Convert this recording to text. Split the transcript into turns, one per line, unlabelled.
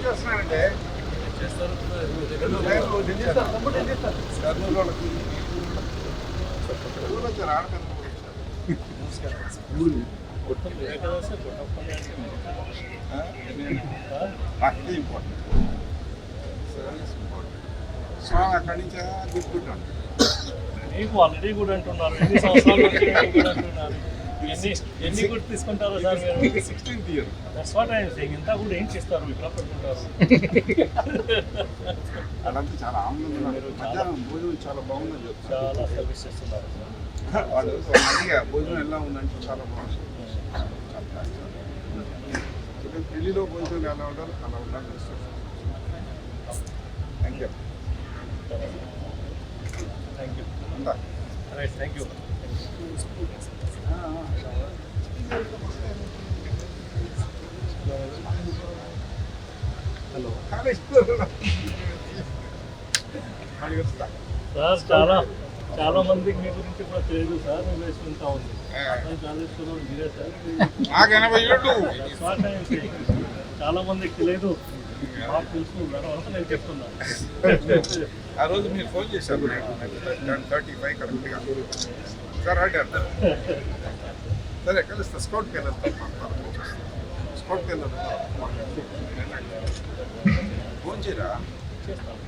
చేస్తున్నానంటే స్వామి అక్కడి నుంచే గుర్తుంటాను.
మీకు ఆల్రెడీ గుడ్ అంటున్నారు, ఎన్ని సంవత్సరాలు గుడ్ అంటున్నారు, ఎన్ని గుడ్ తీసుకుంటారు సార్ మీరు?
16th year.
That's what I am saying. ఇంత గుడ్ ఏం చేస్తారు, ఇట్లా పెట్టుకుంటారు?
అదంతా చాలా ఆనందంగా ఉన్నారు. మధ్యాహ్నం భోజనం చాలా బాగుందని చెప్తారు.
చాలా సర్వీస్ చేస్తున్నారు సార్.
వాళ్ళు అడిగా భోజనం ఎలా ఉందంటే చాలా బాగుంది. ఢిల్లీలో భోజనం ఎలా ఉండాలి అలా ఉండాలి. Thank you.
Thank you.
ఉందా?
Right, thank you. Hello sir, చాలా మందికి మీ గురించి కూడా తెలియదు సార్. మీ వేసుకుంటా ఉంది కాళేశ్వరం మీరే సార్.
నాకు 80 ఏళ్ళు.
చాలా మందికి తెలియదు, మాకు తెలుసు. దానివల్ల నేను చెప్తున్నాను.
ఆ రోజు మీరు ఫోన్ చేశారు 10:35 కరెక్ట్గా. సార్ అడ్డారు. సరే కలుస్తా. స్కౌట్కి వెళ్ళేస్తాం. స్కౌట్కి వెళ్ళాలి. ఫోన్ చేయరా?
చేస్తాను.